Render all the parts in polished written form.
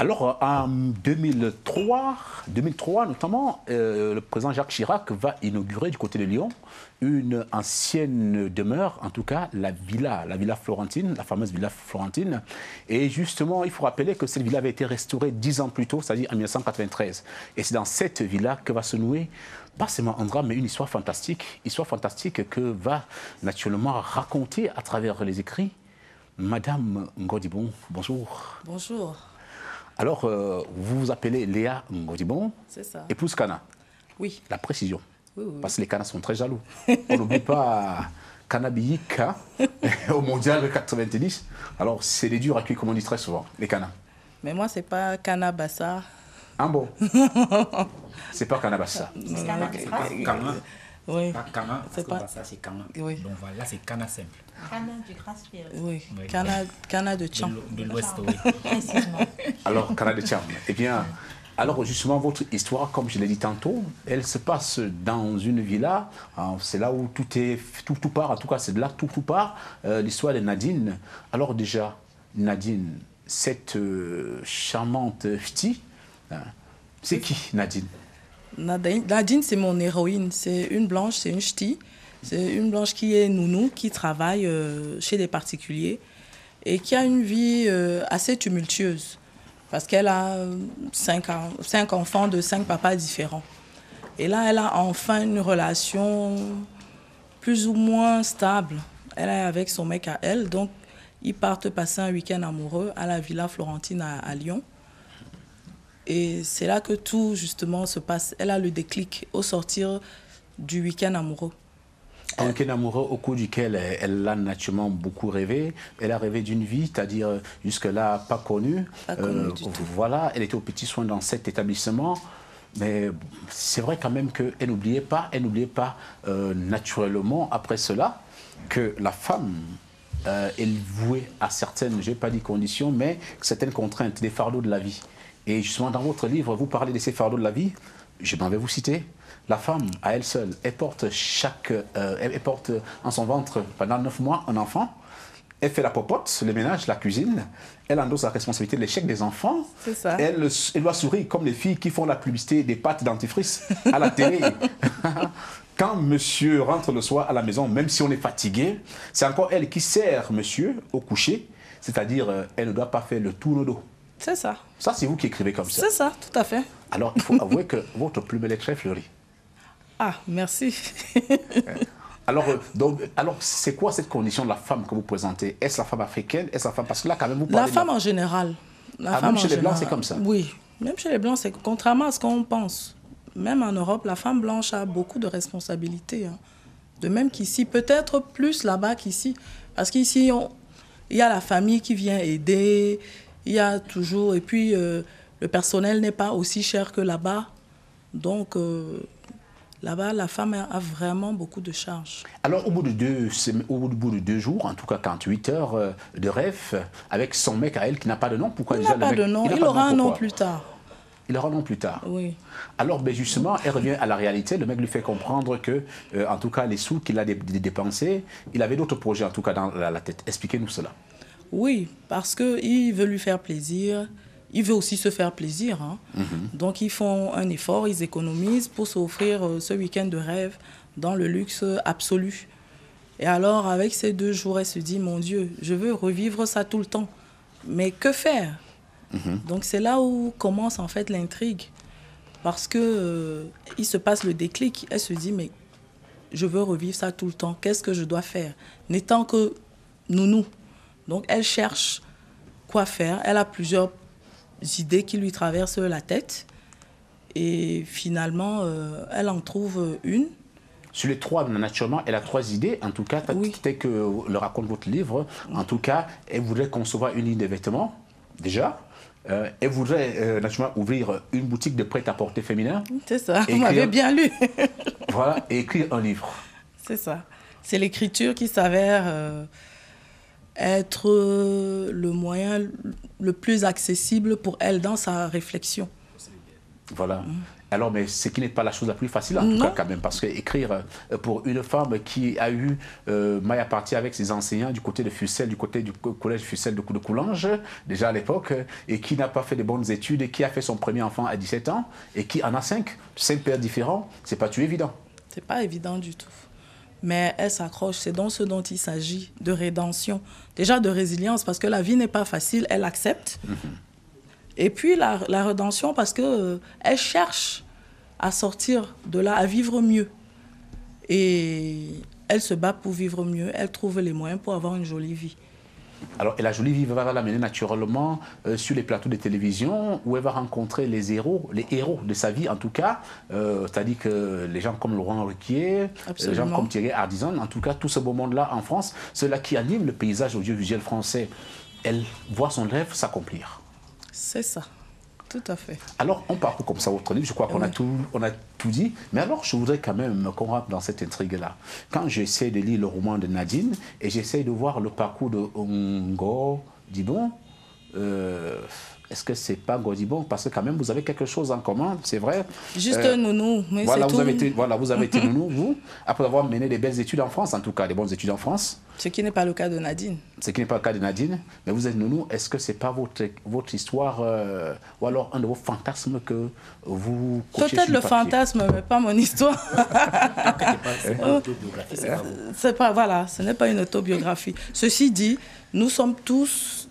Alors, en 2003 notamment, le président Jacques Chirac va inaugurer du côté de Lyon une ancienne demeure, en tout cas la villa Florentine, la fameuse villa Florentine. Et justement, il faut rappeler que cette villa avait été restaurée 10 ans plus tôt, c'est-à-dire en 1993. Et c'est dans cette villa que va se nouer pas seulement un drame, mais une histoire fantastique que va naturellement raconter à travers les écrits Madame Ngodibon. Bonjour. Bonjour. Alors, vous vous appelez Léa Ngodibon, c'est ça. Épouse Kana. Oui. La précision. Oui, oui. Parce que les Kanas sont très jaloux. On n'oublie pas Kanabiyik au mondial 90. Alors, c'est des durs à cuire, comme on dit très souvent, les Kanas. Mais moi, c'est pas Kana Bassa. Ah bon? C'est pas Kana Bassa. C'est Kana. Oui. Pas Kana, C'est pas ça, c'est Kana. Oui. Donc voilà, c'est Kana simple. Kana du Grasse-Pierre. Oui. Oui. Kana de Tcham. De l'Ouest, oui. Précisément. Alors, Kana de Tcham. Eh bien, alors justement, votre histoire, comme je l'ai dit tantôt, elle se passe dans une villa. C'est là où tout part, en tout cas, c'est de là que tout part. L'histoire de Nadine. Alors déjà, Nadine, cette charmante fille, c'est qui Nadine? Nadine, c'est mon héroïne. C'est une blanche, c'est une ch'ti. C'est une blanche qui est nounou, qui travaille chez des particuliers et qui a une vie assez tumultueuse parce qu'elle a 5 enfants de 5 papas différents. Et là, elle a enfin une relation plus ou moins stable. Elle est avec son mec à elle, donc ils partent passer un week-end amoureux à la Villa Florentine à Lyon. Et c'est là que tout, justement, se passe. Elle a le déclic au sortir du week-end amoureux. Un week-end amoureux au cours duquel elle a naturellement beaucoup rêvé. Elle a rêvé d'une vie, c'est-à-dire jusque-là pas connue. Pas connue du tout. Voilà, elle était aux petits soins dans cet établissement. Mais c'est vrai quand même qu'elle n'oubliait pas naturellement, après cela, que la femme est vouée à certaines, je n'ai pas dit conditions, mais certaines contraintes, des fardeaux de la vie. Et justement, dans votre livre, vous parlez de ces fardeaux de la vie. Je m'en vais vous citer. La femme, à elle seule, elle porte en son ventre pendant 9 mois un enfant. Elle fait la popote, le ménage, la cuisine. Elle endosse la responsabilité de l'échec des enfants. C'est ça. Elle doit sourire comme les filles qui font la publicité des pâtes dentifrice à la télé. Quand monsieur rentre le soir à la maison, même si on est fatigué, c'est encore elle qui sert monsieur au coucher. C'est-à-dire, elle ne doit pas faire le tour de dos. C'est ça. Ça, c'est vous qui écrivez comme ça. C'est ça, tout à fait. Alors, il faut avouer que votre plume est très fleurie. Ah, merci. Alors, c'est quoi cette condition de la femme que vous présentez? Est-ce la femme africaine? Est-ce la femme... Parce que là, quand même, vous parlez... La femme en général. Même chez les Blancs, c'est comme ça? Oui. Même chez les Blancs, c'est contrairement à ce qu'on pense. Même en Europe, la femme blanche a beaucoup de responsabilités. Hein. De même qu'ici, peut-être plus là-bas qu'ici. Parce qu'ici, il y a la famille qui vient aider... Il y a toujours... Et puis, le personnel n'est pas aussi cher que là-bas. Donc, là-bas, la femme a vraiment beaucoup de charges. Alors, au bout de 2 jours, en tout cas 48 heures de rêve, avec son mec à elle qui n'a pas de nom, pourquoi il déjà n'a pas de nom. Il aura un nom plus tard. Il aura un nom plus tard. Oui. Alors, ben justement, elle revient à la réalité. Le mec lui fait comprendre que, en tout cas, les sous qu'il a dépensés, il avait d'autres projets, en tout cas, dans la tête. Expliquez-nous cela. Oui, parce qu'il veut lui faire plaisir. Il veut aussi se faire plaisir. Hein. Donc, ils font un effort, ils économisent pour s'offrir ce week-end de rêve dans le luxe absolu. Et alors, avec ces 2 jours, elle se dit, mon Dieu, je veux revivre ça tout le temps. Mais que faire? Donc, c'est là où commence en fait l'intrigue. Parce que il se passe le déclic. Elle se dit, mais je veux revivre ça tout le temps. Qu'est-ce que je dois faire? N'étant que nounou. Donc, elle cherche quoi faire. Elle a plusieurs idées qui lui traversent la tête. Et finalement, elle en trouve une. Sur les 3, naturellement, elle a 3 idées, en tout cas, Oui. tel que le raconte votre livre. En tout cas, elle voudrait concevoir une ligne de vêtements, déjà. Elle voudrait naturellement ouvrir une boutique de prêt-à-porter féminin. C'est ça, vous m'avez bien lu. Voilà, et écrire un livre. C'est ça. C'est l'écriture qui s'avère être le moyen le plus accessible pour elle dans sa réflexion. Voilà. Alors, mais ce qui n'est pas la chose la plus facile, en tout cas, quand même, parce qu'écrire pour une femme qui a eu maille à partir avec ses enseignants du côté de Fussel, du côté du collège Fussel de Coulanges, déjà à l'époque, et qui n'a pas fait de bonnes études, et qui a fait son premier enfant à 17 ans, et qui en a 5 pères différents, c'est pas tout évident. C'est pas évident du tout. Mais elle s'accroche, c'est dans ce dont il s'agit, de rédemption. Déjà de résilience, parce que la vie n'est pas facile, elle accepte. Et puis la rédemption, parce qu'elle cherche à sortir de là, à vivre mieux. Et elle se bat pour vivre mieux, elle trouve les moyens pour avoir une jolie vie. Alors, et la jolie vie va l'amener naturellement sur les plateaux de télévision où elle va rencontrer les héros de sa vie en tout cas. C'est-à-dire que les gens comme Laurent Ruquier, les gens comme Thierry Ardisson, en tout cas tout ce beau monde-là en France, ceux-là qui animent le paysage audiovisuel français, elle voit son rêve s'accomplir. C'est ça, tout à fait. Alors, on parcourt comme ça votre livre, je crois qu'on a tout dit. Mais alors, je voudrais quand même qu'on rentre dans cette intrigue-là. Quand j'essaie de lire le roman de Nadine et j'essaie de voir le parcours de Ngo Dibon, est-ce que c'est pas Godibon? Parce que quand même, vous avez quelque chose en commun, c'est vrai. Juste nounou, mais voilà, c'est tout. Vous avez été nounou, vous, après avoir mené des belles études en France, en tout cas, des bonnes études en France. Ce qui n'est pas le cas de Nadine. Ce qui n'est pas le cas de Nadine, mais vous êtes nounou, est-ce que c'est pas votre histoire ou alors un de vos fantasmes que vous cochez peut-être sur le papier? Fantasme, mais pas mon histoire. C'est pas une autobiographie, c'est pas vous. C'est pas, voilà, ce n'est pas une autobiographie. Ceci dit, nous sommes tous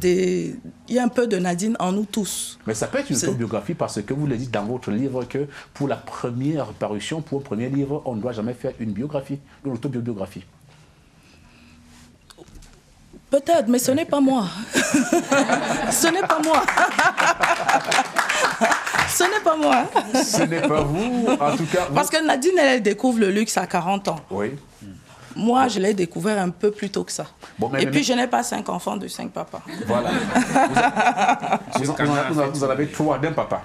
il y a un peu de Nadine en nous tous. Mais ça peut être une autobiographie parce que vous le dites dans votre livre que pour la première parution, pour un premier livre, on ne doit jamais faire une biographie, une autobiographie. Peut-être, mais ce n'est pas moi. Ce n'est pas moi. Ce n'est pas moi. Ce n'est pas vous, en tout cas. Parce que Nadine, elle découvre le luxe à 40 ans. Oui. Moi, je l'ai découvert un peu plus tôt que ça. Bon, et puis, je n'ai pas 5 enfants de 5 papas. Voilà. Vous en avez 3 d'un papa.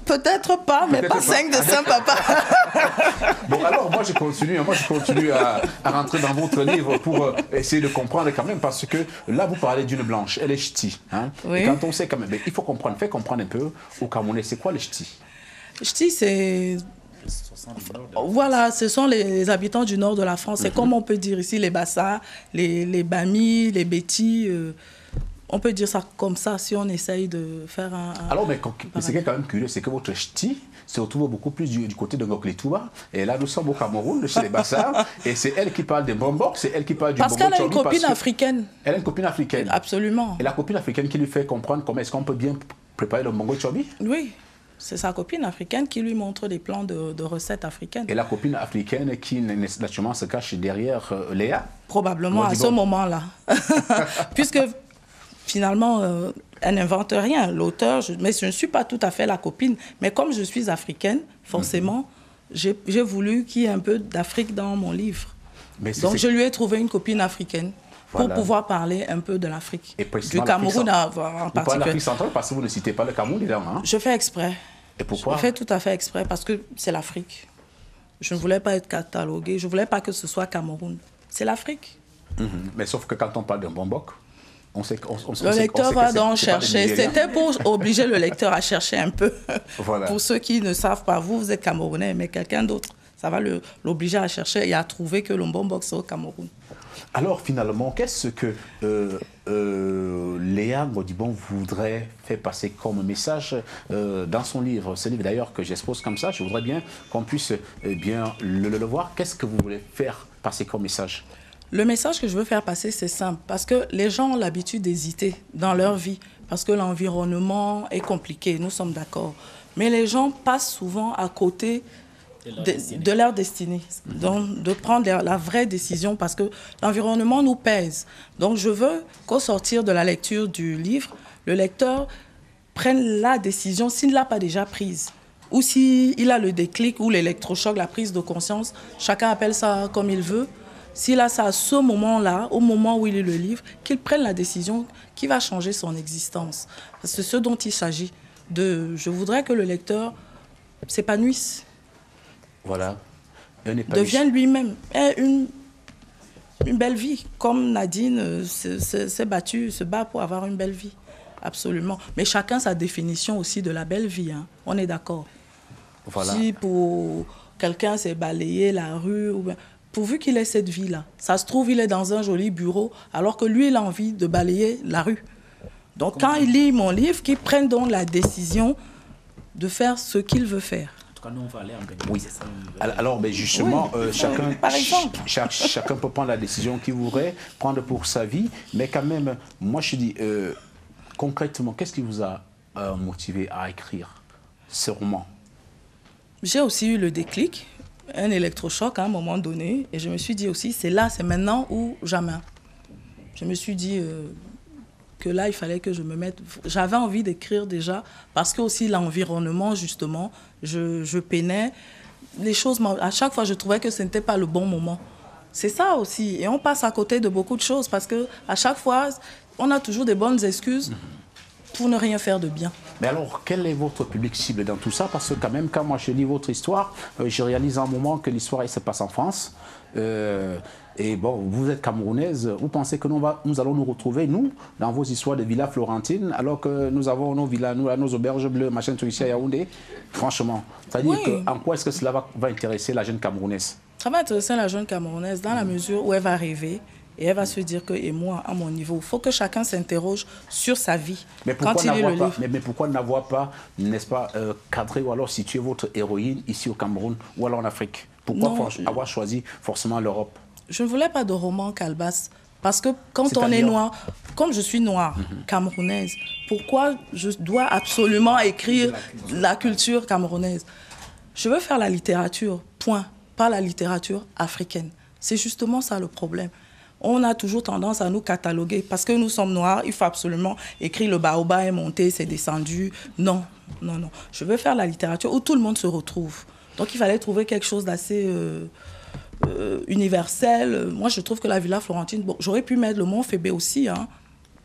Peut-être pas, mais pas 5 de 5 papas. Bon, alors, moi, je continue à rentrer dans votre livre pour essayer de comprendre quand même, parce que là, vous parlez d'une blanche, elle est ch'ti. Hein? Oui. Et quand on sait quand même, il faut comprendre, faites comprendre un peu au Camerounais, c'est quoi le ch'ti? Ch'ti, c'est... Voilà, ce sont les habitants du nord de la France. C'est comme on peut dire ici les Bassa, les Bami, les Bétis. On peut dire ça comme ça si on essaye de faire un... Alors, mais ce qui est quand même curieux, c'est que votre ch'ti se retrouve beaucoup plus du côté de Ngokletouba. Et là, nous sommes au Cameroun, chez les Bassa. Et c'est elle qui parle des bombok, c'est elle qui parle du Parce bonbon qu'elle a une chobi, copine africaine. Elle a une copine africaine. Absolument. Et la copine africaine qui lui fait comprendre comment est-ce qu'on peut bien préparer le bongo chobi? Oui. C'est sa copine africaine qui lui montre des plans de recettes africaines. Et la copine africaine qui, naturellement, se cache derrière Léa? Probablement à ce moment-là. Puisque, finalement, elle n'invente rien. L'auteur, mais je ne suis pas tout à fait la copine. Mais comme je suis africaine, forcément, j'ai voulu qu'il y ait un peu d'Afrique dans mon livre. Donc, je lui ai trouvé une copine africaine. Pour pouvoir parler un peu de l'Afrique, du Cameroun en particulier. Vous parlez de l'Afrique centrale parce que vous ne citez pas le Cameroun, évidemment. Hein? Je fais exprès. Et pourquoi? Je fais tout à fait exprès parce que c'est l'Afrique. Je ne voulais pas être cataloguée, je ne voulais pas que ce soit Cameroun. C'est l'Afrique. Mais sauf que quand on parle d'un bombok, on sait le lecteur va donc chercher. C'était pour obliger le lecteur à chercher un peu. Voilà. Pour ceux qui ne savent pas, vous êtes Camerounais, mais quelqu'un d'autre, ça va l'obliger à chercher et à trouver que le bombok c'est au Cameroun. Alors finalement, qu'est-ce que Léa Godibon voudrait faire passer comme message dans son livre? Ce livre d'ailleurs que j'expose comme ça, je voudrais bien qu'on puisse bien le voir. Qu'est-ce que vous voulez faire passer comme message? Le message que je veux faire passer, c'est simple. Parce que les gens ont l'habitude d'hésiter dans leur vie. Parce que l'environnement est compliqué, nous sommes d'accord. Mais les gens passent souvent à côté de leur destinée. Donc, de prendre la vraie décision parce que l'environnement nous pèse. Donc, je veux qu'au sortir de la lecture du livre, le lecteur prenne la décision s'il ne l'a pas déjà prise. Ou s'il a le déclic ou l'électrochoc, la prise de conscience, chacun appelle ça comme il veut. S'il a ça à ce moment-là, au moment où il lit le livre, qu'il prenne la décision qui va changer son existence. C'est ce dont il s'agit. Je voudrais que le lecteur s'épanouisse. Voilà. Devienne lui-même. Une belle vie. Comme Nadine s'est battue, se bat pour avoir une belle vie. absolument. Mais chacun sa définition aussi de la belle vie, hein. On est d'accord. Voilà. Si pour quelqu'un, c'est balayer la rue, ou bien, pourvu qu'il ait cette vie-là. Ça se trouve, il est dans un joli bureau, alors que lui, il a envie de balayer la rue. Donc, quand il lit mon livre, qu'il prenne donc la décision de faire ce qu'il veut faire. En tout cas, nous, on va aller en Bénin. Oui. Alors, ben justement, chacun, par exemple. chacun peut prendre la décision qu'il voudrait prendre pour sa vie. Mais quand même, moi, je dis, concrètement, qu'est-ce qui vous a motivé à écrire ce roman? J'ai aussi eu le déclic, un électrochoc à un moment donné. Et je me suis dit aussi, c'est là, c'est maintenant ou jamais. Je me suis dit que là, il fallait que je me mette... J'avais envie d'écrire déjà, parce que aussi l'environnement, justement, je peinais. Les choses, à chaque fois, je trouvais que ce n'était pas le bon moment. C'est ça aussi. Et on passe à côté de beaucoup de choses, parce qu'à chaque fois, on a toujours des bonnes excuses pour ne rien faire de bien. Mais alors, quel est votre public cible dans tout ça? Parce que quand même, quand moi je lis votre histoire, je réalise à un moment que l'histoire elle se passe en France. Et bon, vous êtes camerounaise, vous pensez que nous allons nous retrouver, nous, dans vos histoires de villas florentines, alors que nous avons nos villas, nos auberges bleues, machin, tout ici à Yaoundé? Franchement, c'est-à-dire Oui. en quoi est-ce que cela va intéresser la jeune camerounaise? Ça va intéresser la jeune camerounaise dans la mesure où elle va rêver et elle va se dire que, et moi, à mon niveau, il faut que chacun s'interroge sur sa vie. Mais pourquoi quand il lit le livre. mais pourquoi n'avoir pas, n'est-ce pas, cadré ou alors situé votre héroïne ici au Cameroun ou alors en Afrique? Pourquoi avoir choisi forcément l'Europe? Je ne voulais pas de roman calebasse. Parce que quand on est C'est-à-dire noir, comme je suis noire, camerounaise, pourquoi je dois absolument écrire la culture camerounaise? Je veux faire la littérature, point. Pas la littérature africaine. C'est justement ça le problème. On a toujours tendance à nous cataloguer. Parce que nous sommes noirs, il faut absolument écrire le baobab est monté, c'est descendu. Non, non, non. Je veux faire la littérature où tout le monde se retrouve. Donc il fallait trouver quelque chose d'assez universel. Moi, je trouve que la Villa Florentine, bon, j'aurais pu mettre le Mont Fébé aussi, hein.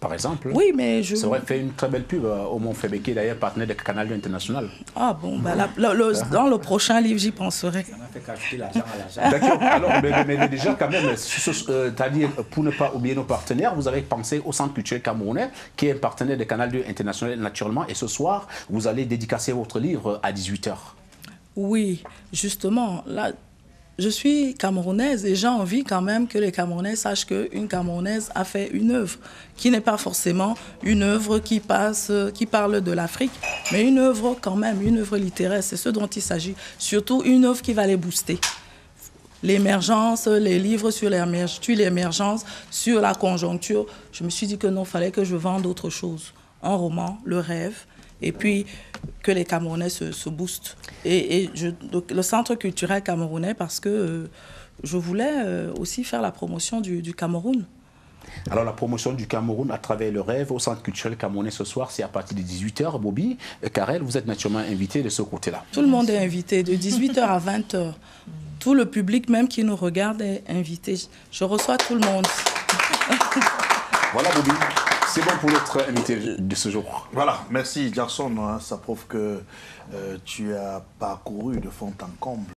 Par exemple, oui, mais je... ça aurait fait une très belle pub au Mont Fébé, qui est d'ailleurs partenaire de Canal International. Ah bon, bah dans le prochain livre, j'y penserai. Ça n'a fait qu'ajouter l'argent à l'argent. D'accord, alors, mais déjà, quand même, c'est-à-dire, pour ne pas oublier nos partenaires, vous avez pensé au Centre culturel camerounais, qui est un partenaire de Canal International, naturellement, et ce soir, vous allez dédicacer votre livre à 18h. Oui, justement, là... Je suis camerounaise et j'ai envie quand même que les Camerounais sachent qu'une Camerounaise a fait une œuvre qui n'est pas forcément une œuvre qui parle de l'Afrique, mais une œuvre quand même, une œuvre littéraire, c'est ce dont il s'agit. Surtout une œuvre qui va les booster. L'émergence, les livres sur l'émergence, sur la conjoncture. Je me suis dit que non, il fallait que je vende autre chose. Un roman, le rêve, et puis que les Camerounais se boostent. Donc, le Centre culturel camerounais, parce que je voulais aussi faire la promotion du Cameroun. Alors la promotion du Cameroun à travers le rêve au Centre culturel camerounais ce soir, c'est à partir de 18h. Bobby, Karel, vous êtes naturellement invité de ce côté-là. Tout le monde est invité, de 18h à 20h. Tout le public même qui nous regarde est invité. Je reçois tout le monde. Voilà Bobby. C'est bon pour notre invité de ce jour. Voilà, merci Jackson. Ça prouve que tu as parcouru de fond en comble